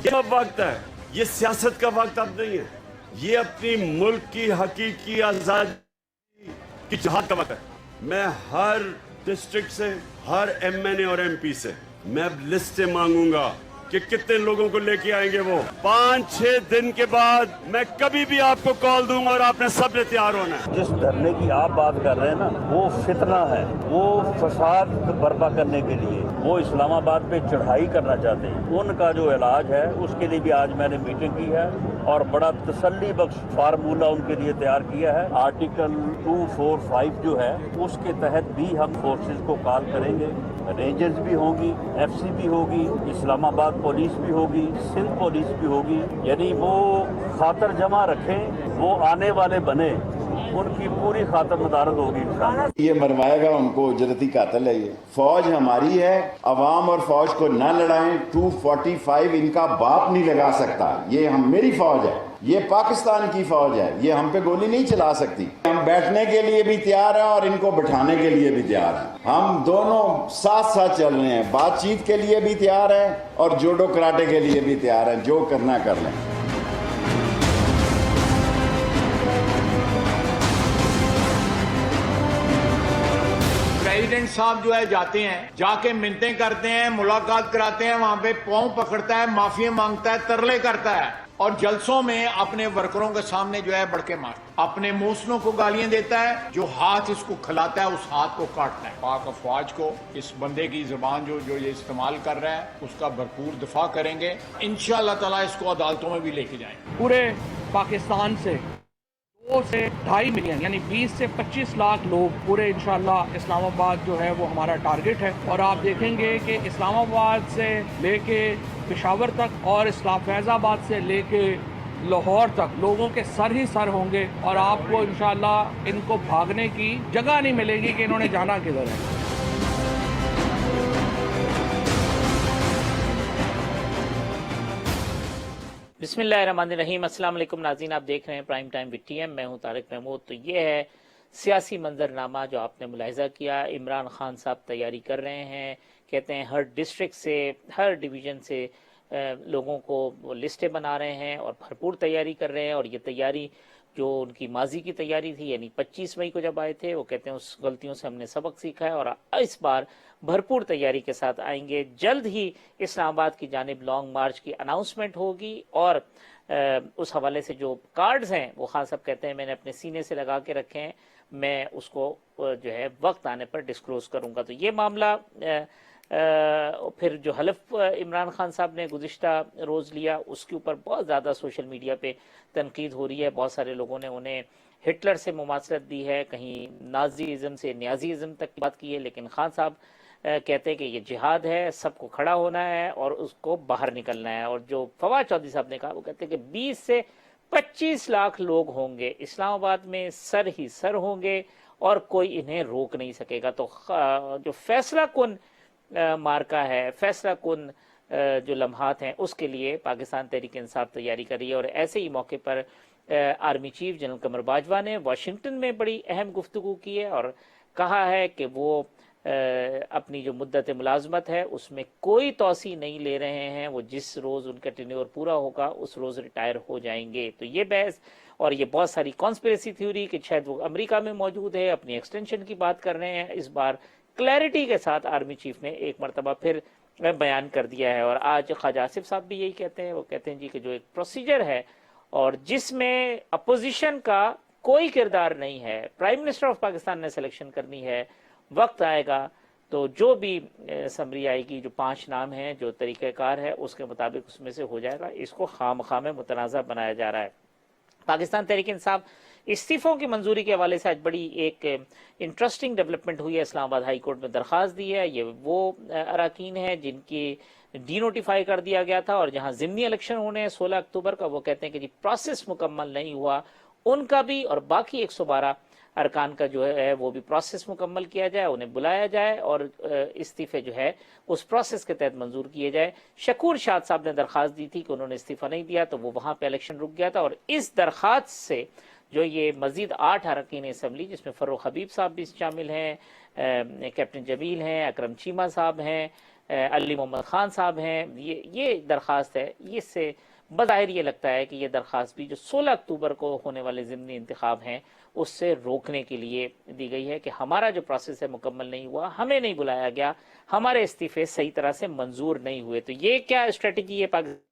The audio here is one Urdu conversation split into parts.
یہ اب وقت ہے، یہ سیاست کا وقت اب نہیں ہے، یہ اپنی ملک کی حقیقی آزادی کی جہاد کا وقت ہے۔ میں ہر ڈسٹرکٹ سے، ہر ایم این اے اور ایم پی سے میں اب لسٹیں مانگوں گا کہ کتنے لوگوں کو لے کے آئیں گے وہ۔ 5-6 دن کے بعد میں کبھی بھی آپ کو کال دوں گا اور آپ نے سب نے تیار ہونا ہے۔ جس دھرنے کی آپ بات کر رہے ہیں نا، وہ فتنہ ہے، وہ فساد برپا کرنے کے لیے وہ اسلام آباد پہ چڑھائی کرنا چاہتے ہیں۔ ان کا جو علاج ہے اس کے لیے بھی آج میں نے میٹنگ کی ہے اور بڑا تسلی بخش فارمولہ ان کے لیے تیار کیا ہے۔ آرٹیکل 245 جو ہے اس کے تحت بھی ہم فورسز کو کال کریں گے، رینجرز بھی ہوں گی، ایف سی بھی ہوگی، اسلام آباد پولیس بھی ہوگی، سندھ پولیس بھی ہوگی، یعنی وہ خاطر جمع رکھیں، وہ آنے والے بنے، ان کی پوری خاطر مدارت ہوگی انشاءاللہ۔ یہ مروائے گا ان کو اجرتی قاتل ہے۔ یہ فوج ہماری ہے، عوام اور فوج کو نہ لڑائیں۔ 245 ان کا باپ نہیں لگا سکتا، یہ میری فوج ہے، یہ پاکستان کی فوج ہے، یہ ہم پہ گولی نہیں چلا سکتی۔ ہم بیٹھنے کے لیے بھی تیار ہیں اور ان کو بٹھانے کے لیے بھی تیار ہیں۔ ہم دونوں ساتھ ساتھ چل رہے ہیں، بات چیت کے لیے بھی تیار ہیں اور جوڈو کراٹے کے لیے بھی تیار ہیں، جو کرنا کر لیں۔ پریزیڈنٹ صاحب جو ہے جاتے ہیں، جا کے منتیں کرتے ہیں، ملاقات کراتے ہیں، وہاں پہ پاؤں پکڑتا ہے، معافی مانگتا ہے، ترلے کرتا ہے اور جلسوں میں اپنے ورکروں کے سامنے جو ہے بڑکے مارتا ہے، اپنے موسنوں کو گالیاں دیتا ہے، جو ہاتھ اس کو کھلاتا ہے اس ہاتھ کو کاٹتا ہے۔ پاک افواج کو اس بندے کی زبان جو یہ استعمال کر رہا ہے اس کا بھرپور دفاع کریں گے، انشاءاللہ تعالیٰ اس کو عدالتوں میں بھی لے کے جائیں گے۔ پورے پاکستان سے 2 سے 2.5 ملین یعنی 20 سے 25 لاکھ لوگ پورے انشاءاللہ اسلام آباد جو ہے وہ ہمارا ٹارگٹ ہے، اور آپ دیکھیں گے کہ اسلام آباد سے لے کے پشاور تک اور فیض آباد سے لے کے لاہور تک لوگوں کے سر ہی سر ہوں گے، اور آپ کو انشاءاللہ ان کو بھاگنے کی جگہ نہیں ملے گی کہ انہوں نے جانا کدھر ہے۔ بسم اللہ الرحمن الرحیم۔ السلام علیکم ناظرین، آپ دیکھ رہے ہیں prime time with T M, میں ہوں طارق محمود۔ تو یہ ہے سیاسی منظرنامہ جو آپ نے ملاحظہ کیا۔ عمران خان صاحب تیاری کر رہے ہیں، کہتے ہیں ہر ڈسٹرکٹ سے، ہر ڈویژن سے لوگوں کو وہ لسٹیں بنا رہے ہیں اور بھرپور تیاری کر رہے ہیں، اور یہ تیاری جو ان کی ماضی کی تیاری تھی، یعنی 25 مئی کو جب آئے تھے، وہ کہتے ہیں اس غلطیوں سے ہم نے سبق سیکھا ہے اور اس بار بھرپور تیاری کے ساتھ آئیں گے۔ جلد ہی اسلام آباد کی جانب لانگ مارچ کی اناؤنسمنٹ ہوگی، اور اس حوالے سے جو کارڈز ہیں وہ خان صاحب کہتے ہیں میں نے اپنے سینے سے لگا کے رکھے ہیں، میں اس کو جو ہے وقت آنے پر ڈسکلوز کروں گا۔ تو یہ معاملہ پھر جو حلف عمران خان صاحب نے گزشتہ روز لیا، اس کے اوپر بہت زیادہ سوشل میڈیا پہ تنقید ہو رہی ہے۔ بہت سارے لوگوں نے انہیں ہٹلر سے مماثلت دی ہے، کہیں نازی ازم سے نیازی ازم تک کی بات کی ہے، لیکن خان صاحب کہتے ہیں کہ یہ جہاد ہے، سب کو کھڑا ہونا ہے اور اس کو باہر نکلنا ہے۔ اور جو فواد چودھری صاحب نے کہا، وہ کہتے ہیں کہ 20 سے 25 لاکھ لوگ ہوں گے اسلام آباد میں، سر ہی سر ہوں گے اور کوئی انہیں روک نہیں سکے گا۔ تو جو فیصلہ کن مارکا ہے، فیصلہ کن جو لمحات ہیں، اس کے لیے پاکستان تحریک انصاف تیاری کر رہی ہے۔ اور ایسے ہی موقع پر army chief general Qamar Bajwa نے واشنگٹن میں بڑی اہم گفتگو کی ہے اور کہا ہے کہ وہ اپنی جو مدت ملازمت ہے اس میں کوئی توسیع نہیں لے رہے ہیں، وہ جس روز ان کا ٹینیور پورا ہوگا اس روز ریٹائر ہو جائیں گے۔ تو یہ بحث اور یہ بہت ساری کانسپریسی تھیوری کہ شاید وہ امریکہ میں موجود ہے، اپنی ایکسٹینشن کی بات کر رہے ہیں، اس بار کلیئرٹی کے ساتھ آرمی چیف نے ایک مرتبہ پھر بیان کر دیا ہے۔ اور آج خواجہ آصف صاحب بھی یہی کہتے ہیں، وہ کہتے ہیں جی کہ جو ایک پروسیجر ہے اور جس میں اپوزیشن کا کوئی کردار نہیں ہے، پرائم منسٹر آف پاکستان نے سلیکشن کرنی ہے، وقت آئے گا تو جو بھی سمری آئے گی، جو 5 نام ہیں، جو طریقہ کار ہے اس کے مطابق اس میں سے ہو جائے گا۔ اس کو خام خواہ میں متنازع بنایا جا رہا ہے۔ پاکستان تحریک انصاف استعفوں کی منظوری کے حوالے سے آج بڑی ایک انٹرسٹنگ ڈیولپمنٹ ہوئی ہے۔ اسلام آباد ہائی کورٹ میں درخواست دی ہے، یہ وہ اراکین ہیں جن کی ڈی نوٹیفائی کر دیا گیا تھا اور جہاں ضمنی الیکشن ہونے ہیں 16 اکتوبر کا، وہ کہتے ہیں کہ جی پروسیس مکمل نہیں ہوا، ان کا بھی اور باقی 112 ارکان کا جو ہے وہ بھی پروسیس مکمل کیا جائے، انہیں بلایا جائے اور استعفے جو ہے اس پروسیس کے تحت منظور کیے جائے۔ شکور شاد صاحب نے درخواست دی تھی کہ انہوں نے استعفیٰ نہیں دیا تو وہ وہاں پہ الیکشن رک گیا تھا، اور اس درخواست سے جو یہ مزید 8 اراکین اسمبلی جس میں فروخ حبیب صاحب بھی شامل ہیں، کیپٹن جمیل ہیں، اکرم چیمہ صاحب ہیں، علی محمد خان صاحب ہیں. یہ درخواست ہے. اس سے بظاہر یہ لگتا ہے کہ یہ درخواست بھی جو 16 اکتوبر کو ہونے والے ضمنی انتخاب ہیں اس سے روکنے کے لیے دی گئی ہے کہ ہمارا جو پروسیس ہے مکمل نہیں ہوا, ہمیں نہیں بلایا گیا, ہمارے استعفے صحیح طرح سے منظور نہیں ہوئے. تو یہ کیا اسٹریٹجی ہے پاکستان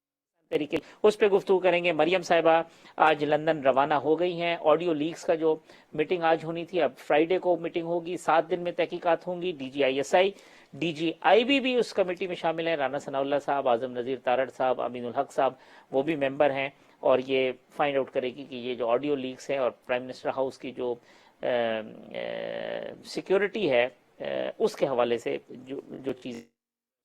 طریقے, اس پہ گفتگو کریں گے. مریم صاحبہ آج لندن روانہ ہو گئی ہیں. آڈیو لیکس کا جو میٹنگ آج ہونی تھی اب فرائیڈے کو میٹنگ ہوگی. 7 دن میں تحقیقات ہوں گی. DGISI DGIB بھی اس کمیٹی میں شامل ہیں. رانا ثناء اللہ صاحب, اعظم نذیر تارڑ صاحب, امین الحق صاحب وہ بھی ممبر ہیں, اور یہ فائنڈ آؤٹ کرے گی کہ یہ جو آڈیو لیکس ہیں اور پرائم منسٹر ہاؤس کی جو سیکیورٹی ہے اس کے حوالے سے جو چیز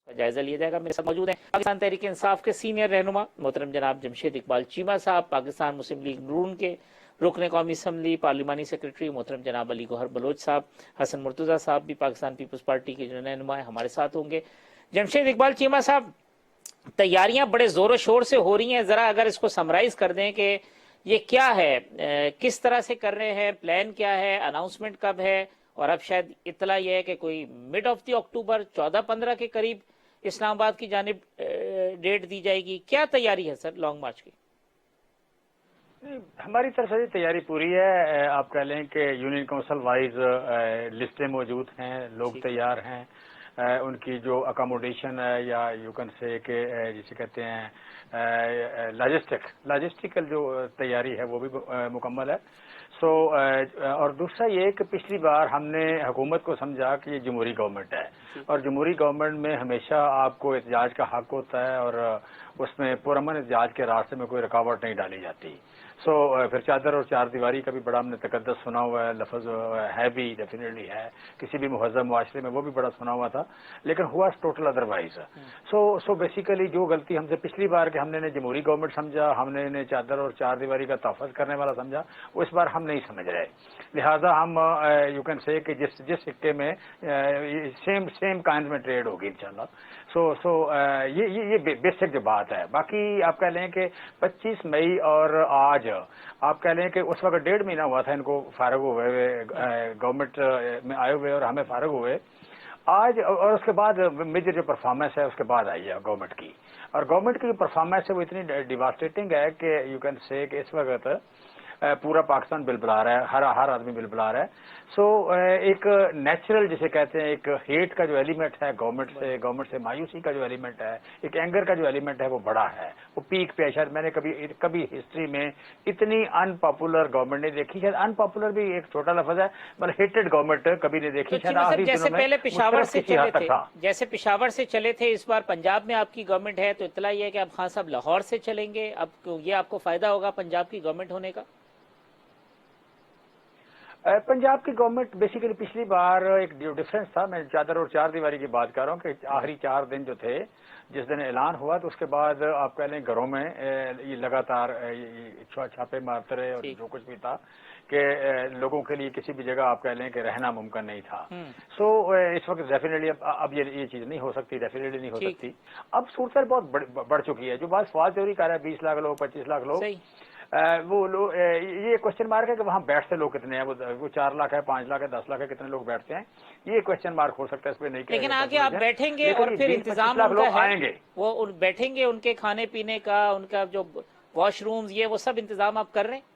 کا جائزہ لیا جائے گا. میرے ساتھ موجود ہیں پاکستان تحریک انصاف کے سینئر رہنما محترم جناب جمشید اقبال چیمہ صاحب, پاکستان مسلم لیگ نون کے رکن قومی اسمبلی پارلیمانی سیکرٹری محترم جناب علی گوہر بلوچ صاحب, حسن مرتضیٰ صاحب بھی پاکستان پیپلز پارٹی کے جو رہنما ہیں ہمارے ساتھ ہوں گے. جمشید اقبال چیمہ صاحب, تیاریاں بڑے زور و شور سے ہو رہی ہیں, ذرا اگر اس کو سمرائز کر دیں کہ یہ کیا ہے, کس طرح سے کر رہے ہیں, پلان کیا ہے, اناؤنسمنٹ کب ہے, اور اب شاید اطلاع یہ ہے کہ کوئی مڈ آف دی اکتوبر 14-15 کے قریب اسلام آباد کی جانب ڈیٹ دی جائے گی. کیا تیاری ہے سر لانگ مارچ کی؟ ہماری طرف سے تیاری پوری ہے. آپ کہہ لیں کہ یونین کونسل وائز لسٹیں موجود ہیں, لوگ تیار ہیں, ان کی جو اکاموڈیشن ہے یا یو کین سے کہ جسے کہتے ہیں لاجسٹیکل جو تیاری ہے وہ بھی مکمل ہے. اور دوسرا یہ کہ پچھلی بار ہم نے حکومت کو سمجھا کہ یہ جمہوری گورنمنٹ ہے, اور جمہوری گورنمنٹ میں ہمیشہ آپ کو احتجاج کا حق ہوتا ہے, اور اس میں پرامن احتجاج کے راستے میں کوئی رکاوٹ نہیں ڈالی جاتی. پھر چادر اور چار دیواری کا بھی بڑا ہم نے تقدس سنا ہوا ہے, لفظ ہے بھی ڈیفینیٹلی ہے, کسی بھی مہذب معاشرے میں وہ بھی بڑا سنا ہوا تھا, لیکن ہوا ٹوٹل ادروائز. سو بیسیکلی جو غلطی ہم سے پچھلی بار کہ ہم نے جمہوری گورنمنٹ سمجھا, ہم نے چادر اور چار دیواری کا تحفظ کرنے والا سمجھا, وہ اس بار ہم نہیں سمجھ رہے. لہذا ہم یو کین سے کہ جس سکے میں سیم کائنز میں ٹریڈ ہوگی انشاءاللہ. یہ بیسک جو بات ہے. باقی آپ کہہ لیں کہ 25 مئی اور آج آپ کہہ لیں کہ اس وقت 1.5 مہینہ ہوا تھا ان کو فارغ ہوئے گورنمنٹ میں آئے ہوئے, اور ہمیں فارغ ہوئے آج, اور اس کے بعد میجر جو پرفارمنس ہے اس کے بعد آئی ہے گورنمنٹ کی, اور گورنمنٹ کی جو پرفارمنس ہے وہ اتنی ڈیواسٹیٹنگ ہے کہ یو کین سے کہ اس وقت پورا پاکستان بل بلا رہا ہے, ہر آدمی بل بلا رہا ہے. ایک نیچرل جسے کہتے ہیں ایک ہیٹ کا جو ایلیمنٹ ہے گورنمنٹ سے مایوسی کا جو ایلیمنٹ ہے, ایک اینگر کا جو ایلیمنٹ ہے وہ بڑا ہے, وہ پیک پہ ہے. شاید میں نے کبھی ہسٹری میں اتنی ان پاپولر گورنمنٹ نہیں دیکھی. شاید ان پاپولر بھی ایک چھوٹا لفظ ہے, مطلب ہیٹڈ گورنمنٹ کبھی نہیں دیکھی. جیسے پہلے پشاور سے چلے تھے, جیسے پشاور سے چلے تھے, اس بار پنجاب میں آپ کی گورنمنٹ ہے, تو اطلاع یہ ہے کہ اب خان صاحب لاہور سے چلیں گے. اب یہ آپ کو فائدہ ہوگا پنجاب کی گورنمنٹ ہونے کا؟ پنجاب کی گورنمنٹ بیسیکلی پچھلی بار ایک ڈفرینس تھا. میں چادر اور چار دیواری کی بات کر رہا ہوں کہ آخری 4 دن جو تھے, جس دن اعلان ہوا تو اس کے بعد آپ کہہ لیں گھروں میں یہ لگاتار چھاپے مارتے رہے, اور جو کچھ بھی تھا کہ لوگوں کے لیے کسی بھی جگہ آپ کہہ لیں کہ رہنا ممکن نہیں تھا. اس وقت ڈیفینیٹلی اب یہ چیز نہیں ہو سکتی, ڈیفینیٹلی نہیں ہو سکتی. اب صورت بہت بڑھ چکی ہے. جو بات فوال تھیوری کر رہا ہے 20 لاکھ لوگ 25 لاکھ لوگ, وہ لوگ یہ کوشچن مارک ہے کہ وہاں بیٹھتے لوگ کتنے ہیں, وہ 4 لاکھ ہے, 5 لاکھ ہے, 10 لاکھ ہے, کتنے لوگ بیٹھتے ہیں, یہ کوشچن مارک ہو سکتا ہے. اس پہ نہیں, لیکن آگے آپ بیٹھیں گے اور پھر انتظام آئیں گے, وہ بیٹھیں گے, ان کے کھانے پینے کا, ان کا جو واش رومز, یہ وہ سب انتظام آپ کر رہے ہیں.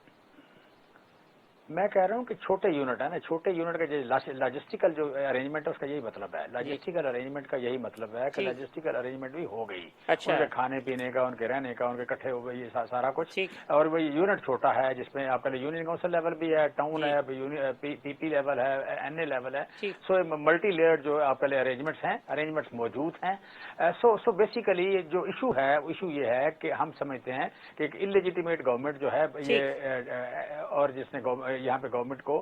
میں کہہ رہا ہوں کہ چھوٹے یونٹ ہے نا, چھوٹے یونٹ کا لاجسٹیکل جو ارینجمنٹ ہے اس کا یہی مطلب ہے. لاجسٹیکل ارینجمنٹ کا یہی مطلب ہے کہ لاجسٹیکل ارینجمنٹ بھی ہو گئی, ان کے کھانے پینے کا, ان کے رہنے کا, ان کے اکٹھے ہو گئی, یہ سارا کچھ. اور وہ یونٹ چھوٹا ہے جس میں آپ کا یونین کونسل لیول بھی ہے, ٹاؤن ہے, پی پی لیول ہے, این اے لیول ہے. ملٹی لیئر جو آپ کے ارینجمنٹس موجود ہیں. سو بیسیکلی جو ایشو ہے, ایشو یہ ہے کہ ہم سمجھتے ہیں کہ ایک انلیجیٹیمیٹ گورنمنٹ جو ہے یہ, اور جس نے یہاں پہ گورنمنٹ کو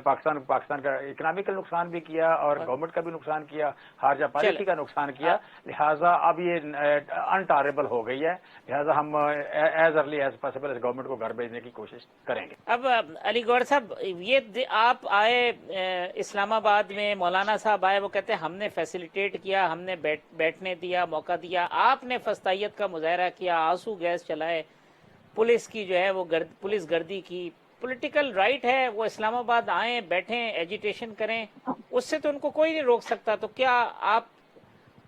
پاکستان کا اکنامیکل نقصان بھی کیا, اور گورنمنٹ کا بھی نقصان کیا, خارجہ پالیسی کا نقصان کیا. لہٰذا اب یہ انٹاریبل ہو گئی ہے. لہٰذا ہم ایز ارلی ایز پاسبل اس گورنمنٹ کو گھر بھیجنے کی کوشش کریں گے. اب علی گوہر صاحب, یہ آپ آئے اسلام آباد میں, مولانا صاحب آئے, وہ کہتے ہیں ہم نے فیسیلیٹیٹ کیا, ہم نے بیٹھنے دیا, موقع دیا, آپ نے فسطائیت کا مظاہرہ کیا, آنسو گیس چلائے, پولیس کی جو ہے وہ پولیس گردی کی. پولیٹیکل رائٹ ہے, وہ اسلام آباد آئیں, بیٹھیں, ایجیٹیشن کریں, اس سے تو ان کو کوئی نہیں روک سکتا. تو کیا آپ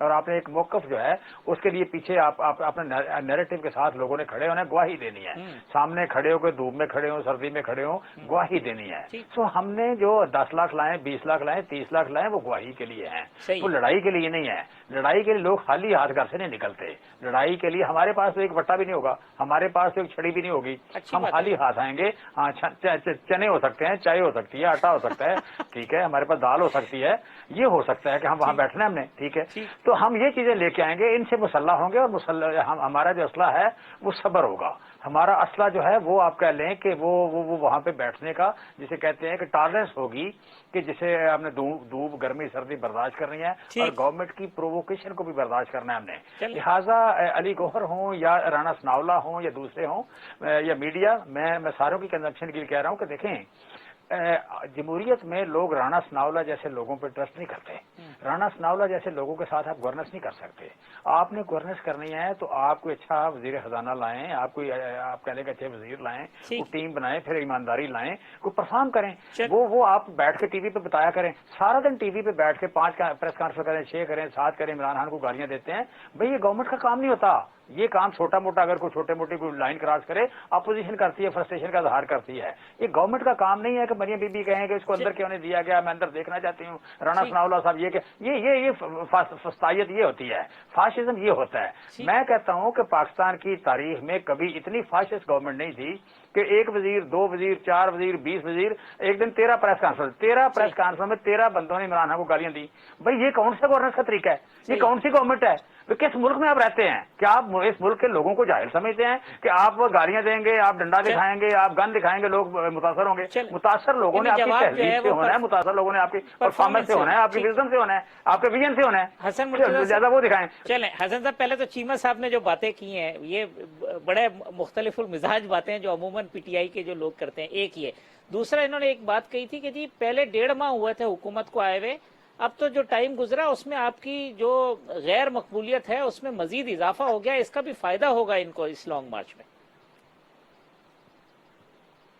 اور آپ نے ایک موقف جو ہے اس کے لیے پیچھے آپ اپنے نیریٹو کے ساتھ لوگوں نے کھڑے ہونا ہے, گواہی دینی ہے, سامنے کھڑے ہو کے دھوپ میں کھڑے ہوں, سردی میں کھڑے ہوں, گواہی دینی ہے. تو ہم نے جو 10 لاکھ لائیں, 20 لاکھ لائیں, 30 لاکھ لائیں, وہ گواہی کے لیے ہیں, وہ لڑائی کے لیے نہیں ہے. لڑائی کے لیے لوگ خالی ہاتھ گھر سے نہیں نکلتے. لڑائی کے لیے ہمارے پاس تو ایک بٹا بھی نہیں ہوگا, ہمارے پاس تو ایک چھڑی بھی نہیں ہوگی, ہم خالی ہاتھ آئیں گے. ہاں, چنے ہو سکتے ہیں, چائے ہو سکتی ہے, آٹا ہو سکتا ہے, ٹھیک ہے, ہمارے پاس دال ہو سکتی ہے, یہ ہو سکتا ہے کہ ہم وہاں بیٹھنا ہے ہم نے, ٹھیک ہے. تو ہم یہ چیزیں لے کے آئیں گے, ان سے مسلح ہوں گے, اور ہمارا جو اسلحہ ہے وہ صبر ہوگا. ہمارا اسلحہ جو ہے وہ آپ کہہ لیں کہ وہ وہاں پہ بیٹھنے کا جسے کہتے ہیں کہ ٹالرنس ہوگی, کہ جسے ہم نے دھوپ گرمی سردی برداشت کرنی ہے اور گورنمنٹ کی پروووکیشن کو بھی برداشت کرنا ہے ہم نے. لہٰذا علی گوہر ہوں یا رانا ثناءاللہ ہوں یا دوسرے ہوں یا میڈیا, میں ساروں کی کنزمپشن کے لیے کہہ رہا ہوں کہ دیکھیں, جمہوریت میں لوگ رانا ثناءاللہ جیسے لوگوں پہ ٹرسٹ نہیں کرتے. رانا ثناءاللہ جیسے لوگوں کے ساتھ آپ گورننس نہیں کر سکتے. آپ نے گورننس کرنی ہے تو آپ کوئی اچھا وزیر خزانہ لائیں, آپ کہنے کے اچھے وزیر لائیں, کوئی ٹیم بنائیں, پھر ایمانداری لائیں, کوئی پرفارم کریں. وہ آپ بیٹھ کے ٹی وی پہ بتایا کریں, سارا دن ٹی وی پہ بیٹھ کے 5 پریس کانفرنس کریں, 6 کریں, 7 کریں, عمران خان کو گالیاں دیتے ہیں. بھئی یہ گورنمنٹ کا کام نہیں ہوتا. یہ کام چھوٹا موٹا اگر کوئی چھوٹے موٹی کوئی لائن کراس کرے, اپوزیشن کرتی ہے, فرسٹریشن کا اظہار کرتی ہے. یہ گورنمنٹ کا کام نہیں ہے کہ مریم بی بی کہیں کہ اس کو اندر کیوں نہیں دیا گیا, میں اندر دیکھنا چاہتی ہوں. رانا ثناءاللہ صاحب یہ فسطائیت یہ ہوتی ہے, فاشزم یہ ہوتا ہے. میں کہتا ہوں کہ پاکستان کی تاریخ میں کبھی اتنی فاشسٹ گورنمنٹ نہیں تھی کہ 1 وزیر, 2 وزیر, 4 وزیر, 20 وزیر, ایک دن 13 پریس کانفرنس میں 13 بندوں نے عمران خان کو گالیاں دی. بھائی یہ کون سا گورننس کا طریقہ ہے؟ یہ کون سی گورنمنٹ ہے؟ کس ملک میں آپ رہتے ہیں؟ کیا آپ اس ملک کے لوگوں کو جاہل سمجھتے ہیں کہ آپ گالیاں دیں گے, آپ ڈنڈا دکھائیں گے, آپ گن دکھائیں گے, لوگ متاثر ہوں گے؟ متاثر لوگوں نے آپ کی تہذیب سے ہونا ہے, متاثر لوگوں نے آپ کی پرفارمنس سے ہونا ہے, آپ کی وزڈم سے ہونا ہے, آپ کے ویژن سے ہونا ہے. حسن زیادہ وہ دکھائیں. چلیں حسن صاحب, پہلے تو چیمہ صاحب نے جو باتیں کی ہیں یہ بڑے مختلف المزاج باتیں ہیں جو عموماً پی ٹی آئی کے جو لوگ کرتے ہیں. ایک یہ, دوسرا انہوں نے ایک بات کہی تھی کہ جی پہلے 1.5 ماہ ہوئے تھے حکومت کو آئے ہوئے, اب تو جو ٹائم گزرا اس میں آپ کی جو غیر مقبولیت ہے اس میں مزید اضافہ ہو گیا, اس کا بھی فائدہ ہوگا ان کو اس لانگ مارچ میں.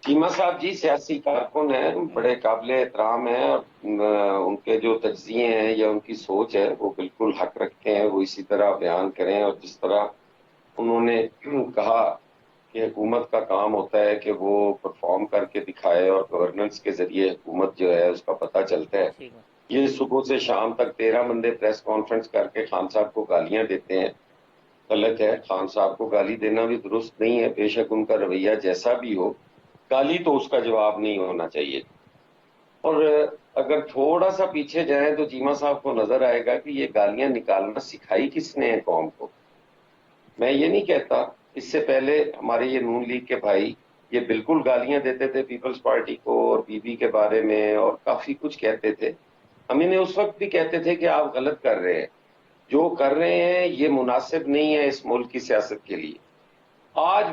چیمہ صاحب جی سیاسی کارکن ہیں, بڑے قابل احترام ہیں, اور ان کے جو تجزیے ہیں یا ان کی سوچ ہے وہ بالکل حق رکھتے ہیں, وہ اسی طرح بیان کریں. اور جس طرح انہوں نے کہا کہ حکومت کا کام ہوتا ہے کہ وہ پرفارم کر کے دکھائے اور گورننس کے ذریعے حکومت جو ہے اس کا پتہ چلتا ہے. یہ صبح سے شام تک 13 بندے پریس کانفرنس کر کے خان صاحب کو گالیاں دیتے ہیں, غلط ہے. خان صاحب کو گالی دینا بھی درست نہیں ہے, بے شک ان کا رویہ جیسا بھی ہو, گالی تو اس کا جواب نہیں ہونا چاہیے. اور اگر تھوڑا سا پیچھے جائیں تو چیمہ صاحب کو نظر آئے گا کہ یہ گالیاں نکالنا سکھائی کس نے ہے قوم کو. میں یہ نہیں کہتا, اس سے پہلے ہمارے یہ نون لیگ کے بھائی یہ بالکل گالیاں دیتے تھے پیپلز پارٹی کو اور بی بی کے بارے میں, اور کافی کچھ کہتے تھے. ہم انہیں اس وقت بھی کہتے تھے کہ آپ غلط کر رہے ہیں, جو کر رہے ہیں یہ مناسب نہیں ہے اس ملک کی سیاست کے لیے. آج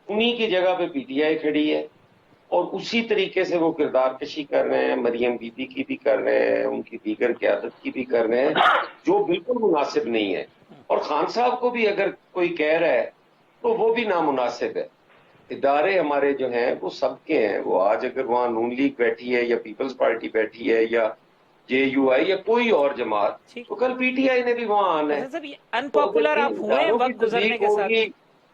انہی کی جگہ پہ پی ٹی آئی کھڑی ہے اور اسی طریقے سے وہ کردار کشی کر رہے ہیں, مریم بی بی کی بھی کر رہے ہیں, ان کی دیگر قیادت کی بھی کر رہے ہیں, جو بالکل مناسب نہیں ہے. اور خان صاحب کو بھی اگر کوئی کہہ رہا ہے تو وہ بھی نامناسب ہے. ادارے ہمارے جو ہیں وہ سب کے ہیں, وہ آج اگر وہاں نون لیگ بیٹھی ہے یا پیپلز پارٹی بیٹھی ہے یا جے یو آئی یا کوئی اور جماعت, تو کل پی ٹی آئی نے بھی وہاں آنا ہے. انپاپولر آپ ہوئے وقت گزرنے کے ساتھ,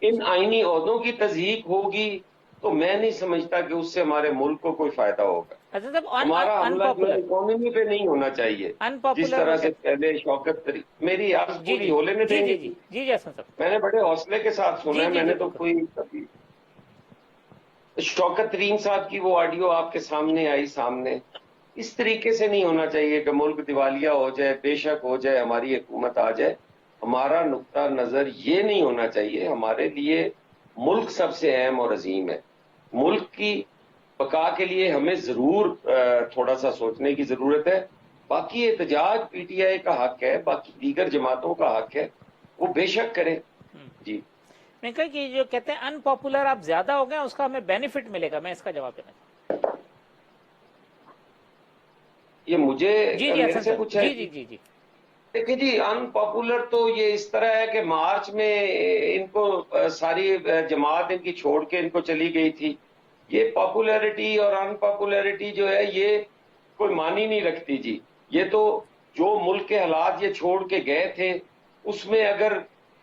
ان آئینی عہدوں کی تضحیق ہوگی تو میں نہیں سمجھتا کہ اس سے ہمارے ملک کو کوئی فائدہ ہوگا. ہمارا حملہ جو ہے اکانومی پہ نہیں ہونا چاہیے جس طرح سے پہلے شوکت طریق. میری عرض پوری ہو لینے دیں گے. میں نے بڑے حوصلے کے ساتھ سنا ہے, میں نے تو کوئی شوکت ترین صاحب کی وہ آڈیو آپ کے سامنے آئی سامنے. اس طریقے سے نہیں ہونا چاہیے کہ ملک دیوالیہ ہو جائے, بے شک ہو جائے, ہماری حکومت آ جائے. ہمارا نقطہ نظر یہ نہیں ہونا چاہیے. ہمارے لیے ملک سب سے اہم اور عظیم ہے. ملک کی بقا کے لیے ہمیں ضرور تھوڑا سا سوچنے کی ضرورت ہے. باقی احتجاج پی ٹی آئی کا حق ہے, باقی دیگر جماعتوں کا حق ہے, وہ بے شک کریں. جی میں کہا کہ جو کہتے ہیں ان پاپولر آپ زیادہ ہو گئے اس کا ہمیں بینیفٹ ملے گا, میں اس کا جواب دینا چاہتا ہوں. یہ مجھے میرے سے کچھ ہے. جی دیکھیں جی, ان پاپولر تو یہ اس طرح ہے کہ مارچ میں ان کو ساری جماعت ان کی چھوڑ کے ان کو چلی گئی تھی. یہ پاپولیرٹی اور ان پاپولیرٹی جو ہے یہ کوئی معنی نہیں رکھتی جی. یہ تو جو ملک کے حالات یہ چھوڑ کے گئے تھے اس میں اگر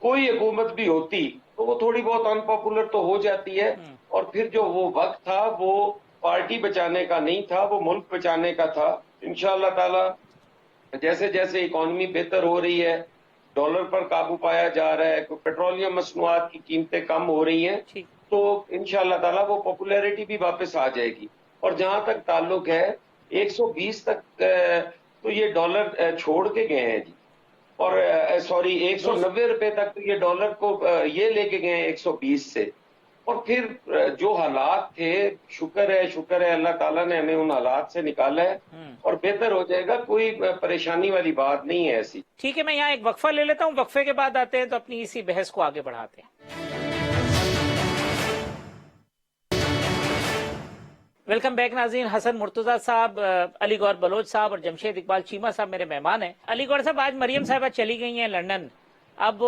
کوئی حکومت بھی ہوتی تو وہ تھوڑی بہت ان پاپولر تو ہو جاتی ہے، اور پھر جو وہ وقت تھا وہ پارٹی بچانے کا نہیں تھا، وہ ملک بچانے کا تھا۔ انشاءاللہ تعالی جیسے جیسے اکانومی بہتر ہو رہی ہے، ڈالر پر قابو پایا جا رہا ہے، پیٹرولیم مصنوعات کی قیمتیں کم ہو رہی ہیں، تو انشاءاللہ تعالی وہ پاپولیرٹی بھی واپس آ جائے گی۔ اور جہاں تک تعلق ہے 120 تک تو یہ ڈالر چھوڑ کے گئے ہیں جی، اور سوری 190 روپے تک تو یہ ڈالر کو یہ لے کے گئے ہیں 120 سے، اور پھر جو حالات تھے شکر ہے اللہ تعالیٰ نے ہمیں ان حالات سے نکالا ہے اور بہتر ہو جائے گا، کوئی پریشانی والی بات نہیں ہے ایسی۔ ٹھیک ہے، میں یہاں ایک وقفہ لے لیتا ہوں، وقفے کے بعد آتے ہیں تو اپنی اسی بحث کو آگے بڑھاتے ہیں۔ ویلکم بیک ناظرین، حسن مرتضیٰ صاحب، علی گور بلوچ صاحب اور جمشید اقبال چیمہ صاحب میرے مہمان ہیں۔ علی گور صاحب، آج مریم صاحبہ چلی گئی ہیں لندن، اب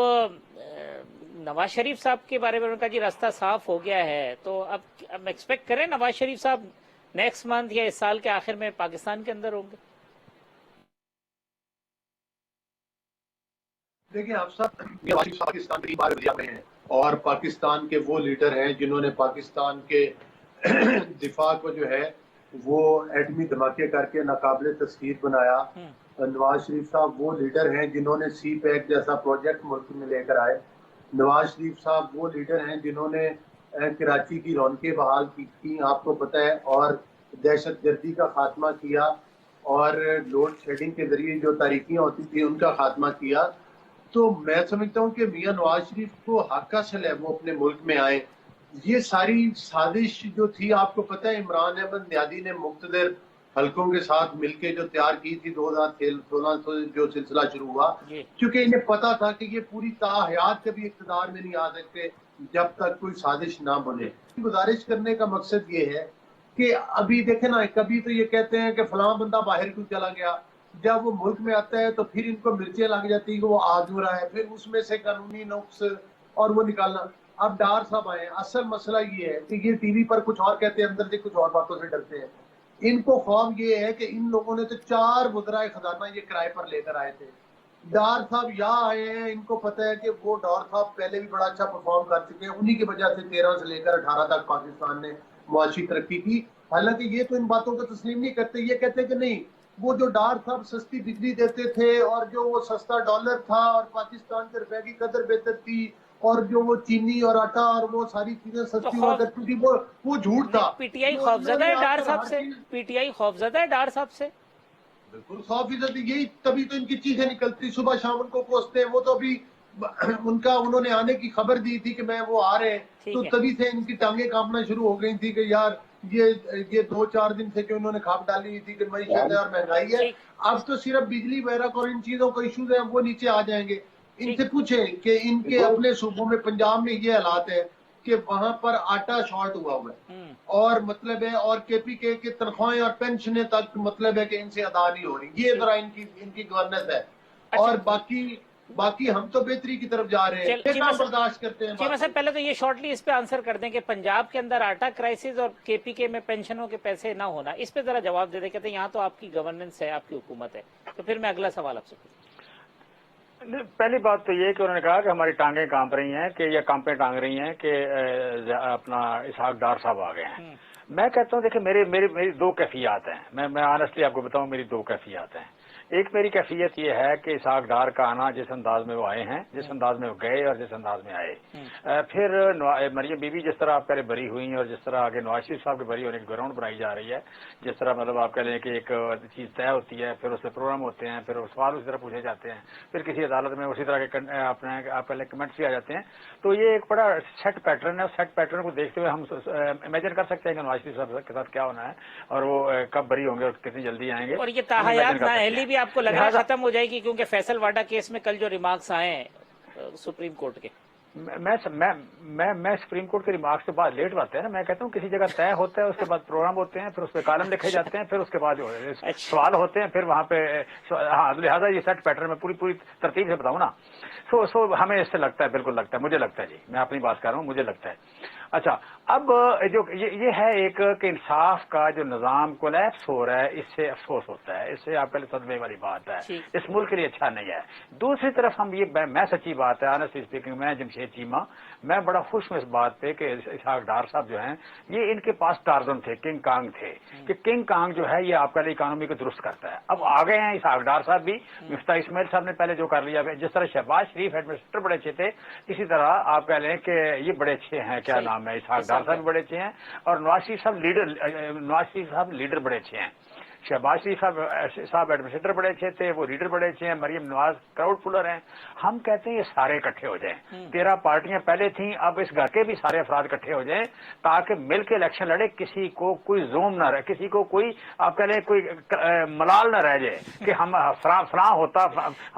نواز شریف صاحب کے بارے میں ان کا جی راستہ صاف ہو گیا ہے، تو اب ایکسپیکٹ کریں نواز شریف صاحب نیکسٹ منتھ یا اس سال کے آخر میں پاکستان کے اندر ہوں گے؟ دیکھیں آپ صاحب، نواز شریف پاکستان کی بار وزیر میں ہیں اور پاکستان کے وہ لیڈر ہیں جنہوں نے پاکستان کے دفاع کو جو ہے وہ ایٹمی دھماکے کر کے ناقابل تسخیر بنایا۔ نواز شریف صاحب وہ لیڈر ہیں جنہوں نے سی پیک جیسا پروجیکٹ ملک میں لے کر آئے۔ نواز شریف صاحب وہ لیڈر ہیں جنہوں نے کراچی کی رونقیں بحال کی تھیں، آپ کو پتہ ہے، اور دہشت گردی کا خاتمہ کیا، اور لوڈ شیڈنگ کے ذریعے جو تاریکیاں ہوتی تھیں ان کا خاتمہ کیا۔ تو میں سمجھتا ہوں کہ میاں نواز شریف کو حق حاصل ہے وہ اپنے ملک میں آئے۔ یہ ساری سازش جو تھی، آپ کو پتہ ہے عمران احمد نیادی نے مقتدر حلقوں کے ساتھ مل کے جو تیار کی تھی 2016 سے جو سلسلہ شروع ہوا، کیونکہ انہیں پتا تھا کہ یہ پوری تاحیات کبھی اقتدار میں نہیں آ سکتے جب تک کوئی سازش نہ بنے۔ گزارش کرنے کا مقصد یہ ہے کہ ابھی دیکھیں نا، کبھی تو یہ کہتے ہیں کہ فلاں بندہ باہر کیوں چلا گیا، جب وہ ملک میں آتا ہے تو پھر ان کو مرچیں لگ جاتی کہ وہ آدھورا ہے، پھر اس میں سے قانونی نقص اور وہ نکالنا۔ اب ڈار صاحب آئے ہیں، اصل مسئلہ یہ ہے کہ یہ ٹی وی پر کچھ اور کہتے ہیں، اندر سے کچھ اور باتوں سے ڈرتے ہیں۔ ان کو خواب یہ ہے کہ ان لوگوں نے تو 4 وزرائے خزانہ یہ کرائے پر لے کر آئے تھے۔ ڈار صاحب یہاں آئے ہیں، ان کو پتہ ہے کہ وہ ڈار صاحب پہلے بھی بڑا اچھا پرفارم کر چکے ہیں، انہی کی وجہ سے 13 سے لے کر 18 تک پاکستان نے معاشی ترقی کی۔ حالانکہ یہ تو ان باتوں کو تسلیم نہیں کرتے، یہ کہتے ہیں کہ نہیں، وہ جو ڈار صاحب سستی بجلی دیتے تھے اور جو وہ سستا ڈالر تھا اور پاکستان کے روپے کی قدر بہتر تھی اور جو وہ چینی اور آٹا اور وہ ساری چیزیں سستی ہوا کرتی تھی، وہ جھوٹ تھا۔ پی ٹی آئی خوفزدہ ہے ڈار صاحب سے، پی ٹی آئی خوفزدہ ہے ڈار صاحب سے، بالکل 100%۔ یہی تبھی تو ان کی چیزیں نکلتی، صبح شام ان کو پوچھتے ہیں، وہ تو ابھی انہوں نے آنے کی خبر دی تھی کہ میں وہ آ رہے ہیں، تو تبھی سے ان کی ٹانگیں کانپنا شروع ہو گئی تھی کہ یار یہ 2-4 دن سے کہ انہوں نے کھاپ ڈالی تھی کہ معیشت ہے اور مہنگائی ہے۔ اب تو صرف بجلی وغیرہ اور ان چیزوں کا ایشوز ہیں، وہ نیچے آ جائیں گے۔ ان سے پوچھیں کہ ان کے اپنے صوبوں میں، پنجاب میں یہ حالات ہے کہ وہاں پر آٹا شارٹ ہوا ہے، اور مطلب ہے، اور کے پی کے تنخواہیں اور پینشنیں تک مطلب ہے کہ ان سے ادا نہیں ہو رہی۔ یہ ذرا ان کی گورننس ہے، اور باقی ہم تو بہتری کی طرف جا رہے ہیں، برداشت کرتے ہیں۔ چیمہ صاحب، پہلے تو یہ شارٹلی اس پہ آنسر کر دیں کہ پنجاب کے اندر آٹا کرائسس اور کے پی کے میں پینشنوں کے پیسے نہ ہونا، اس پہ ذرا جواب دے دیں۔ کہتے ہیں یہاں تو آپ کی گورننس ہے، آپ کی حکومت ہے، تو پھر میں اگلا سوال آپ سے پوچھوں۔ پہلی بات تو یہ کہ انہوں نے کہا کہ ہماری ٹانگیں کانپ رہی ہیں، کہ یہ کانپیں ٹانگ رہی ہیں کہ اپنا اسحاق ڈار صاحب آ گئے ہیں۔ میں کہتا ہوں دیکھیں، میری 2 کیفیات ہیں، میں آنیسٹلی آپ کو بتاؤں، میری 2 کیفیات ہیں۔ ایک میری کیفیت یہ ہے کہ اسحاق ڈار کا آنا جس انداز میں وہ آئے ہیں، جس انداز میں وہ گئے اور جس انداز میں آئے، پھر مریم بی بی جس طرح آپ پہلے بری ہوئی اور جس طرح آگے نواز شریف صاحب کے بری ہونے کی گراؤنڈ بنائی جا رہی ہے، جس طرح مطلب آپ کہہ لیں کہ ایک چیز طے ہوتی ہے، پھر اس پہ پروگرام ہوتے ہیں، پھر سوال اسی طرح پوچھے جاتے ہیں، پھر کسی عدالت میں اسی طرح کے اپنے آپ کہہ لیں کمنٹس بھی آ جاتے ہیں، تو یہ ایک بڑا سیٹ پیٹرن ہے۔ سیٹ پیٹرن کو دیکھتے ہوئے ہم امیجن کر سکتے ہیں کہ نواز شریف صاحب کے ساتھ کیا ہونا ہے اور وہ کب بری ہوں گے اور کتنی جلدی آئیں گے۔ اور یہ تاحیات نااہلی بھی آپ کو لگ رہا ہے ختم ہو جائے گی، کیونکہ فیصل واڈا کیس میں کل جو ریمارکس آئے ہیں سپریم کورٹ کے؟ میں سپریم کورٹ کے ریمارکس کے بعد لیٹ بات ہے نا، میں کہتا ہوں کسی جگہ طے ہوتا ہے، اس کے بعد پروگرام ہوتے ہیں، پھر اس پہ کالم لکھے جاتے ہیں، پھر اس کے بعد سوال ہوتے ہیں، پھر وہاں پہ لہٰذا یہ سیٹ پیٹرن میں پوری ترتیب سے بتاؤں نا، سو ہمیں اس سے لگتا ہے، بالکل لگتا ہے، مجھے لگتا ہے جی، میں اپنی بات کر رہا ہوں، مجھے لگتا ہے۔ اچھا اب جو یہ ہے ایک کہ انصاف کا جو نظام کولیپس ہو رہا ہے، اس سے افسوس ہوتا ہے، اس سے آپ پہلے صدمے والی بات ہے، اس ملک کے لیے اچھا نہیں ہے۔ دوسری طرف ہم یہ میں سچی بات ہے آنیسٹلی اسپیکنگ، میں جمشید چیمہ میں بڑا خوش ہوں اس بات پہ کہ اسحاق ڈار صاحب جو ہیں یہ ان کے پاس ٹارزن تھے، کنگ کانگ تھے، کہ کنگ کانگ جو ہے یہ آپ کا اکانومی کو درست کرتا ہے۔ اب آ گئے ہیں اسحاق ڈار صاحب بھی، مفتاح اسماعیل صاحب نے پہلے جو کر لیا، جس طرح شہباز شریف ایڈمنسٹریٹر بڑے اچھے تھے، اسی طرح آپ کہہ لیں کہ یہ بڑے اچھے ہیں، کیا نام ہے، اسحاق ڈار صاحب بھی بڑے اچھے ہیں، اور نواز شریف صاحب لیڈر بڑے اچھے ہیں۔ شہباز شریف صاحب ایڈمنسٹریٹر بڑے اچھے تھے، وہ لیڈر بڑے اچھے ہیں، مریم نواز کراؤڈ پولر ہیں۔ ہم کہتے ہیں یہ سارے اکٹھے ہو جائیں، 13 پارٹیاں پہلے تھیں، اب اس گھر کے بھی سارے افراد اکٹھے ہو جائیں تاکہ مل کے الیکشن لڑے، کسی کو کوئی زوم نہ رہے، کسی کو کوئی آپ کہہ لیں کوئی ملال نہ رہ جائے کہ ہم فلاں ہوتا،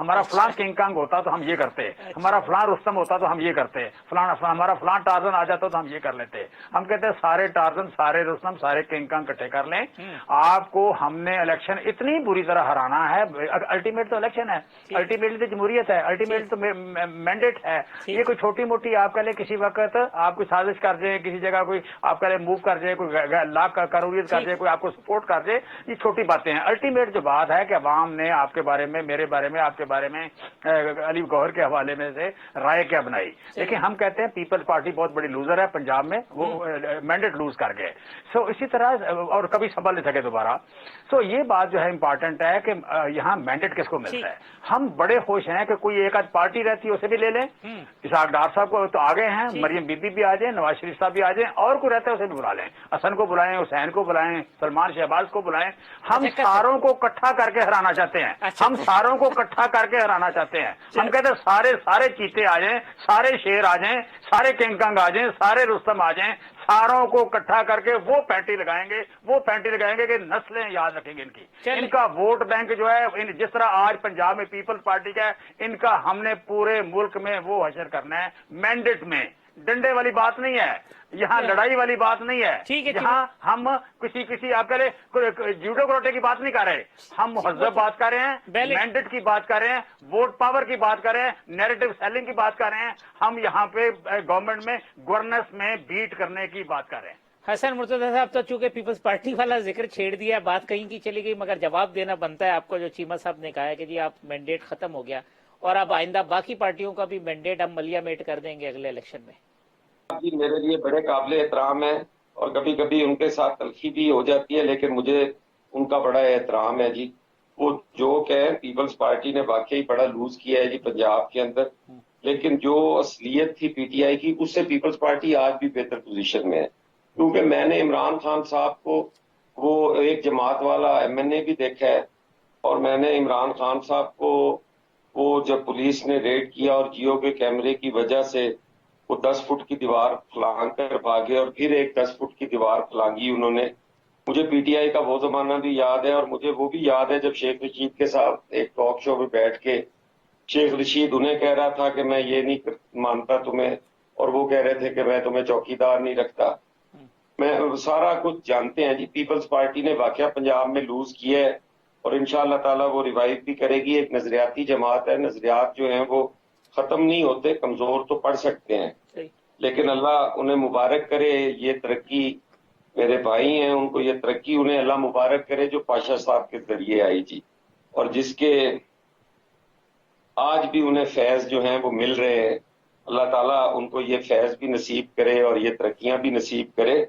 ہمارا فلاں کنگ کانگ ہوتا تو ہم یہ کرتے، ہمارا فلاں رستم ہوتا تو ہم یہ کرتے، ہمارا فلاں ٹارزن آ جاتا تو ہم یہ کر لیتے۔ ہم کہتے ہیں سارے ٹارزن، سارے رستم، سارے کنگ کانگ اکٹھے کر لیں۔ آپ کو ہم نے الیکشن اتنی بری طرح ہرانا ہے، الٹیمیٹ تو الیکشن ہے، الٹیمیٹ تو جمہوریت ہے، الٹیمیٹ تو مینڈیٹ ہے۔ یہ کوئی چھوٹی موٹی آپ کہہ لیں کسی وقت آپ کوئی سازش کر دیں، کسی جگہ کوئی آپ کہہ لیں موو کر دیں، کوئی لاکھ کروڑیت کر دیں، کوئی آپ کو سپورٹ کر دے، یہ چھوٹی باتیں ہیں۔ الٹیمیٹ جو بات ہے کہ عوام نے آپ کے بارے میں، میرے بارے میں، آپ کے بارے میں، علی گوہر کے حوالے میں سے رائے کیا بنائی۔ لیکن ہم کہتے ہیں پیپلز پارٹی بہت بڑی لوزر ہے پنجاب میں، وہ مینڈیٹ لوز کر گئے۔ سو اسی طرح اور کبھی سنبھل نہیں سکے دوبارہ۔ سو یہ بات جو ہے امپارٹنٹ ہے کہ یہاں مینڈیٹ کس کو ملتا ہے۔ ہم بڑے خوش ہیں کہ کوئی ایک آدھ پارٹی رہتی ہے اسے بھی لے لیں، اسحاق ڈار صاحب کو تو آگے ہیں، مریم بی بی بھی آ جائیں، نواز شریف صاحب بھی آ جائیں، اور کوئی رہتا ہے اسے بھی بلا لیں، حسن کو بلائیں، حسین کو بلائیں، سلمان شہباز کو بلائیں۔ ہم ساروں کو اکٹھا کر کے ہرانا چاہتے ہیں، ہم ساروں کو اکٹھا کر کے ہرانا چاہتے ہیں۔ ہم کہتے ہیں سارے چیتے آ جائیں، سارے شیر آ جائیں، سارے کنگ کانگ آ جائیں، سارے رستم آ جائیں، ساروں کو اکٹھا کر کے وہ پینٹی لگائیں گے کہ نسلیں یاد رکھیں گے ان کی۔ ان کا ووٹ بینک جو ہے، جس طرح آج پنجاب میں پیپلز پارٹی کا ہے، ان کا ہم نے پورے ملک میں وہ حشر کرنا ہے، مینڈیٹ میں۔ ڈنڈے والی بات نہیں ہے یہاں، لڑائی والی بات نہیں ہے یہاں، ہم کسی آپ کہہ لیں جوڈو کروٹے کی بات نہیں کر رہے، ہم مہذب بات کر رہے ہیں، مینڈیٹ کی بات کر رہے ہیں، ووٹ پاور کی بات کر رہے ہیں، نیریٹو سیلنگ کی بات کر رہے ہیں۔ ہم یہاں پہ گورنمنٹ میں گورننس میں بیٹ کرنے کی بات کر رہے ہیں۔ حسن مرتضیٰ صاحب تو چونکہ پیپلز پارٹی والا ذکر چھیڑ دیا، بات کہیں کی چلی گئی، مگر جواب دینا بنتا ہے آپ کو۔ جو چیمہ صاحب نے کہا ہے کہ جی آپ مینڈیٹ ختم ہو گیا اور اب آئندہ باقی پارٹیوں کا بھی مینڈیٹ ہم ملیا میٹ کر دیں گے اگلے الیکشن میں۔ جی میرے لیے بڑے قابل احترام ہے، اور کبھی کبھی ان کے ساتھ تلخی بھی ہو جاتی ہے، لیکن مجھے ان کا بڑا احترام ہے جی۔ وہ جو کہ پیپلز پارٹی نے واقعی بڑا لوز کیا ہے جی پنجاب کے اندر، لیکن جو اصلیت تھی پی ٹی آئی کی، اس سے پیپلز پارٹی آج بھی بہتر پوزیشن میں ہے۔ کیونکہ میں نے عمران خان صاحب کو وہ ایک جماعت والا ایم این اے بھی دیکھا ہے، اور میں نے عمران خان صاحب کو وہ جب پولیس نے ریڈ کیا اور جیو کے کیمرے کی وجہ سے وہ 10 فٹ کی دیوار پھلانگ کر بھاگے، اور پھر ایک 10 فٹ کی دیوار پھلانگی انہوں نے۔ مجھے پی ٹی آئی کا وہ زمانہ بھی یاد ہے، اور مجھے وہ بھی یاد ہے جب شیخ رشید کے ساتھ ایک ٹاک شو میں بیٹھ کے شیخ رشید انہیں کہہ رہا تھا کہ میں یہ نہیں مانتا تمہیں، اور وہ کہہ رہے تھے کہ میں تمہیں چوکیدار نہیں رکھتا۔ میں سارا کچھ جانتے ہیں جی۔ پیپلز پارٹی نے واقعہ پنجاب میں لوز کیا ہے، اور انشاءاللہ تعالیٰ وہ ریوائیو بھی کرے گی۔ ایک نظریاتی جماعت ہے، نظریات جو ہیں وہ ختم نہیں ہوتے، کمزور تو پڑ سکتے ہیں، لیکن اللہ انہیں مبارک کرے۔ یہ ترقی میرے بھائی ہیں، ان کو یہ ترقی انہیں اللہ مبارک کرے جو پاشا صاحب کے ذریعے آئی جی، اور جس کے آج بھی انہیں فیض جو ہیں وہ مل رہے ہیں۔ اللہ تعالیٰ ان کو یہ فیض بھی نصیب کرے اور یہ ترقیاں بھی نصیب کرے۔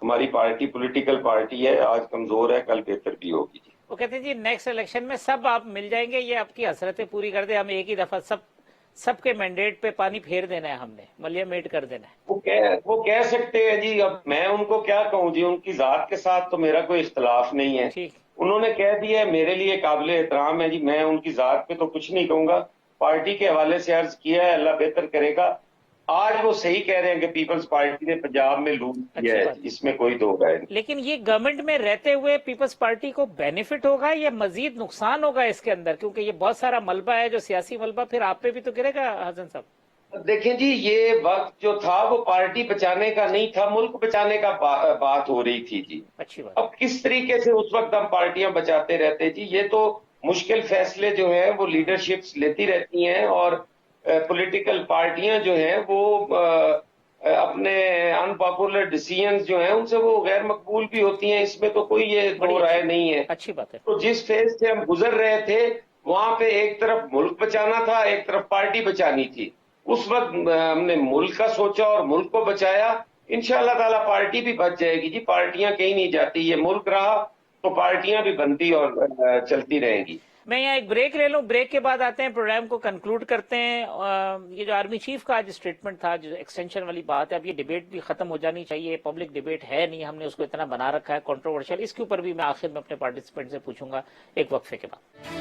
ہماری پارٹی پولیٹیکل پارٹی ہے، آج کمزور ہے، کل بہتر بھی ہوگی جی۔ وہ کہتے ہیں جی نیکسٹ الیکشن میں سب آپ مل جائیں گے، یہ آپ کی حسرتیں پوری کر دیں، ہم ایک ہی دفعہ سب کے مینڈیٹ پہ پانی پھیر دینا ہے، ہم نے ملیا میٹ کر دینا ہے۔ وہ کہہ سکتے ہیں جی، اب میں ان کو کیا کہوں جی، ان کی ذات کے ساتھ تو میرا کوئی اختلاف نہیں ہے۔ انہوں نے کہہ دیا ہے، میرے لیے قابل احترام ہے جی، میں ان کی ذات پہ تو کچھ نہیں کہوں گا۔ پارٹی کے حوالے سے عرض کیا ہے، اللہ بہتر کرے گا۔ آج وہ صحیح کہہ رہے ہیں کہ پیپلز پارٹی نے پنجاب میں لوٹ کیا ہے، اس میں کوئی دو رائے نہیں۔ لیکن یہ گورنمنٹ میں رہتے ہوئے پیپلز پارٹی کو بینیفٹ ہوگا یا مزید نقصان ہوگا اس کے اندر؟ کیونکہ یہ بہت سارا ملبہ ہے جو سیاسی ملبہ، پھر آپ پہ بھی تو گرے گا حسن صاحب۔ دیکھیں جی، یہ وقت جو تھا وہ پارٹی بچانے کا نہیں تھا، ملک بچانے کا بات ہو رہی تھی جی۔ اچھی بات۔ اب کس طریقے سے اس وقت ہم پارٹیاں بچاتے رہتے جی، یہ تو مشکل فیصلے جو ہیں وہ لیڈرشپس لیتی رہتی ہیں، اور پولیٹیکل پارٹیاں جو ہیں وہ اپنے ان پاپولر ڈیسیژنز جو ہیں ان سے وہ غیر مقبول بھی ہوتی ہیں، اس میں تو کوئی یہ دو رائے نہیں ہے. اچھی بات ہے. تو جس فیز سے ہم گزر رہے تھے وہاں پہ ایک طرف ملک بچانا تھا، ایک طرف پارٹی بچانی تھی. اس وقت ہم نے ملک کا سوچا اور ملک کو بچایا. انشاءاللہ تعالی پارٹی بھی بچ جائے گی جی، پارٹیاں کہیں نہیں جاتی. یہ ملک رہا تو پارٹیاں بھی بنتی اور چلتی رہیں گی. میں یہاں ایک بریک لے لوں، بریک کے بعد آتے ہیں، پروگرام کو کنکلوڈ کرتے ہیں. یہ جو آرمی چیف کا آج اسٹیٹمنٹ تھا، جو ایکسٹینشن والی بات ہے، اب یہ ڈیبیٹ بھی ختم ہو جانی چاہیے. پبلک ڈیبیٹ ہے نہیں، ہم نے اس کو اتنا بنا رکھا ہے کنٹروورشل. اس کے اوپر بھی میں آخر میں اپنے پارٹیسپینٹ سے پوچھوں گا ایک وقفے کے بعد.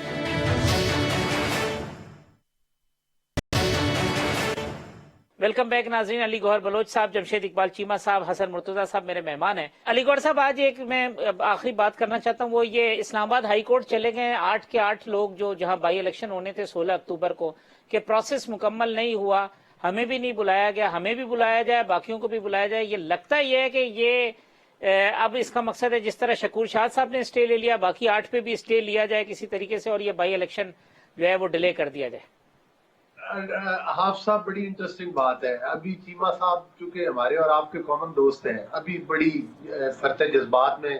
ویلکم بیک ناظرین. علی گوہر بلوچ صاحب، جمشید اقبال چیمہ صاحب، حسن مرتضیٰ صاحب میرے مہمان ہیں. علی گوہر صاحب، آج ایک میں آخری بات کرنا چاہتا ہوں، وہ یہ اسلام آباد ہائی کورٹ چلے گئے 8 کے 8 لوگ جو جہاں بائی الیکشن ہونے تھے 16 اکتوبر کو، کہ پروسیس مکمل نہیں ہوا، ہمیں بھی نہیں بلایا گیا. ہمیں بھی بلایا جائے، باقیوں کو بھی بلایا جائے. یہ لگتا یہ ہے کہ یہ اب اس کا مقصد ہے جس طرح شکور شاہ صاحب نے اسٹے لے لیا، باقی 8 پہ بھی اسٹے لیا جائے کسی طریقے سے، اور یہ بائی الیکشن جو ہے وہ ڈیلے کر دیا جائے. حافظ صاحب، بڑی انٹرسٹنگ بات ہے. ابھی چیمہ صاحب چونکہ ہمارے اور آپ کے کامن دوست ہیں، ابھی بڑی فرط جذبات میں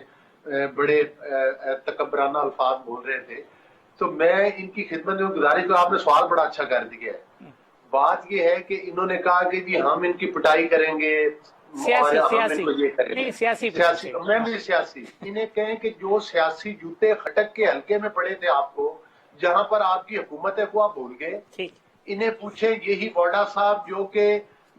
بڑے تکبرانہ الفاظ بول رہے تھے. تو میں ان کی خدمت میں گزارش کروں، آپ نے سوال بڑا اچھا کر دیا ہے. بات یہ ہے کہ انہوں نے کہا کہ جی ہم ان کی پٹائی کریں گے، سیاسی میں بھی سیاسی. انہیں کہیں کہ جو سیاسی جوتے خٹک کے حلقے میں پڑے تھے آپ کو، جہاں پر آپ کی حکومت ہے، وہ آپ بھول گئے. انہیں پوچھیں یہی ووڈا صاحب جو کہ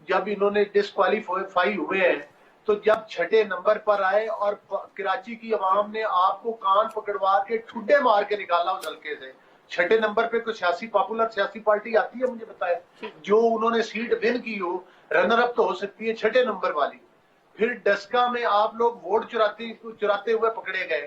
جب انہوں نے ڈسکوالیفائی ہوئے ہیں تو جب 6 نمبر پر آئے اور کراچی کی عوام نے آپ کو کان پکڑوا کے ٹھڈے مار کے نکالا اس حلقے سے. 6 نمبر پہ کوئی سیاسی پاپولر سیاسی پارٹی آتی ہے؟ مجھے بتایا جو انہوں نے سیٹ ون کی ہو. رنر اپ تو ہو سکتی ہے 6 نمبر والی. پھر ڈسکا میں آپ لوگ ووٹ چراتے ہوئے پکڑے گئے.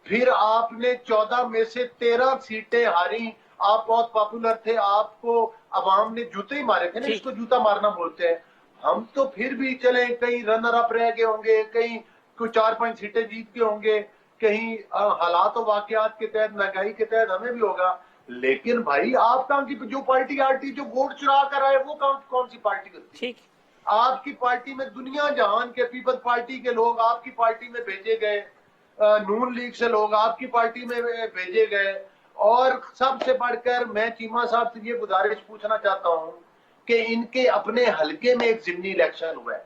پھر آپ نے 14 میں سے 13 سیٹیں ہاری. آپ بہت پاپولر تھے، آپ کو عوام نے جوتے ہی مارے تھے نا، اس کو جوتا مارنا بولتے ہیں. ہم تو پھر بھی چلیں کہیں رنر اپ رہ گئے ہوں گے، کہیں کوئی 4-5 سیٹیں جیت کے ہوں گے، کہیں حالات و واقعات کے تحت مہنگائی کے تحت ہمیں بھی ہوگا. لیکن بھائی آپ کہاں کی جو پارٹی آتی جو ووٹ چرا کر آئے وہ کون سی پارٹی ہوتی؟ آپ کی پارٹی میں دنیا جہان کے پیپلز پارٹی کے لوگ آپ کی پارٹی میں بھیجے گئے، نون لیگ سے لوگ آپ کی پارٹی میں بھیجے گئے. اور سب سے بڑھ کر میں چیمہ صاحب سے یہ گزارش پوچھنا چاہتا ہوں کہ ان کے اپنے حلقے میں ایک ضمنی الیکشن ہوا ہے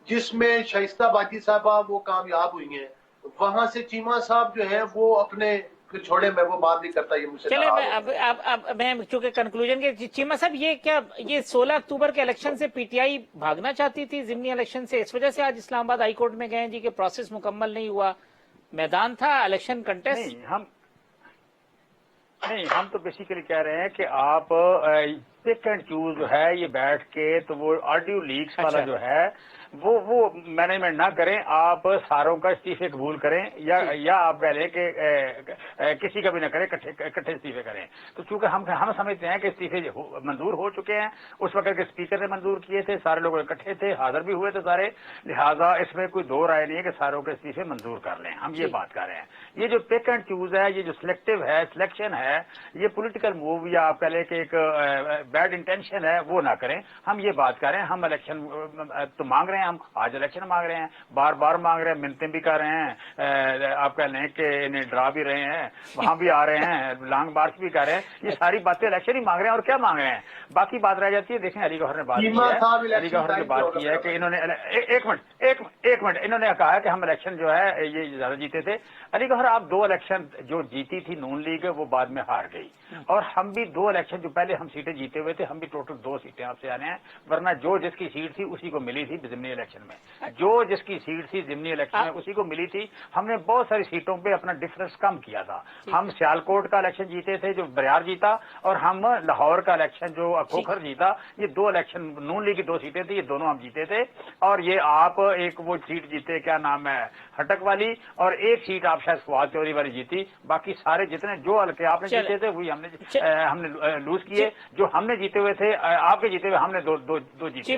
جس میں شائستہ باجی صاحبہ وہ کامیاب ہوئی ہیں. وہاں سے چیمہ صاحب جو ہیں وہ اپنے پھر چھوڑے، میں وہ بات نہیں کرتا، یہ مجھ سے چلے. اب میں چونکہ کنکلوژن کے چیمہ صاحب، یہ 16 اکتوبر کے الیکشن سے پی ٹی آئی بھاگنا چاہتی تھی ضمنی الیکشن سے، اس وجہ سے آج اسلام آباد ہائی کورٹ میں گئے جی کہ پروسیس مکمل نہیں ہوا، میدان تھا الیکشن کنٹیسٹ. نہیں، ہم تو بیسیکلی کہہ رہے ہیں کہ آپ پک اینڈ چوز جو ہے یہ بیٹھ کے تو وہ آڈیو لیکس والا جو ہے وہ مینجمنٹ نہ کریں. آپ ساروں کا استعفے قبول کریں یا آپ کہہ لیں کہ کسی کا بھی نہ کریں، اکٹھے استعفے کریں. تو چونکہ ہم سمجھتے ہیں کہ استعفے منظور ہو چکے ہیں، اس وقت کے اسپیکر نے منظور کیے تھے، سارے لوگ اکٹھے تھے، حاضر بھی ہوئے تھے سارے، لہٰذا اس میں کوئی دو رائے نہیں ہے کہ ساروں کے استعفے منظور کر لیں. ہم یہ بات کر رہے ہیں. یہ جو پک اینڈ چوز ہے، یہ جو سلیکٹو ہے، سلیکشن ہے، یہ پولیٹیکل موو یا آپ کہہ لیں کہ ایک بیڈ انٹینشن ہے، وہ نہ کریں. ہم یہ بات کر رہے ہیں، ہم الیکشن تو مانگ رہے ہیں، ہم آج الیکشن مانگ رہے ہیں، بار بار مانگ رہے ہیں، منتیں بھی کر رہے ہیں، آپ کہہ لیں کہ انہیں ڈرا بھی رہے ہیں، وہاں بھی آ رہے ہیں، لانگ مارچ بھی کر رہے ہیں. یہ ساری باتیں الیکشن ہی مانگ رہے ہیں، اور کیا مانگ رہے ہیں. باقی بات رہ جاتی ہے. دیکھیں علی گوہر نے بات کی ہے، علی گوہر نے بات کی ہے کہ انہوں نے ایک منٹ انہوں نے کہا ہے کہ ہم الیکشن جو ہے یہ زیادہ جیتے تھے. علی گوہر، آپ 2 الیکشن جو جیتی تھی نون لیگ وہ بعد میں ہار گئی، اور ہم بھی 2 الیکشن جو پہلے ہم سیٹیں جیتے ہوئے تھے، ہم بھی ٹوٹل 2 سیٹیں آپ سے آنے ہیں، ورنہ جو جس کی سیٹ تھی اسی کو ملی تھی ضمنی الیکشن میں. جو جس کی سیٹ تھی ضمنی الیکشن میں اسی کو ملی تھی. ہم نے بہت ساری سیٹوں پہ اپنا ڈفرنس کم کیا تھا. ہم سیالکوٹ کا الیکشن جیتے تھے جو بریار جیتا، اور ہم لاہور کا الیکشن جو کھوکھر جیتا. یہ 2 الیکشن نون لیگ کی 2 سیٹیں تھیں، یہ دونوں ہم جیتے تھے. اور یہ آپ ایک وہ سیٹ جیتے، کیا نام ہے، ہٹک والی، اور ایک سیٹ آپ شاید فواد چوری والی جیتی. باقی سارے جتنے جو حلقے آپ نے جیتے تھے وہی ہم نے لوز کیے. جو ہم نے جیتے ہوئے تھے، آپ کے جیتے ہوئے ہم نے دو جیتے،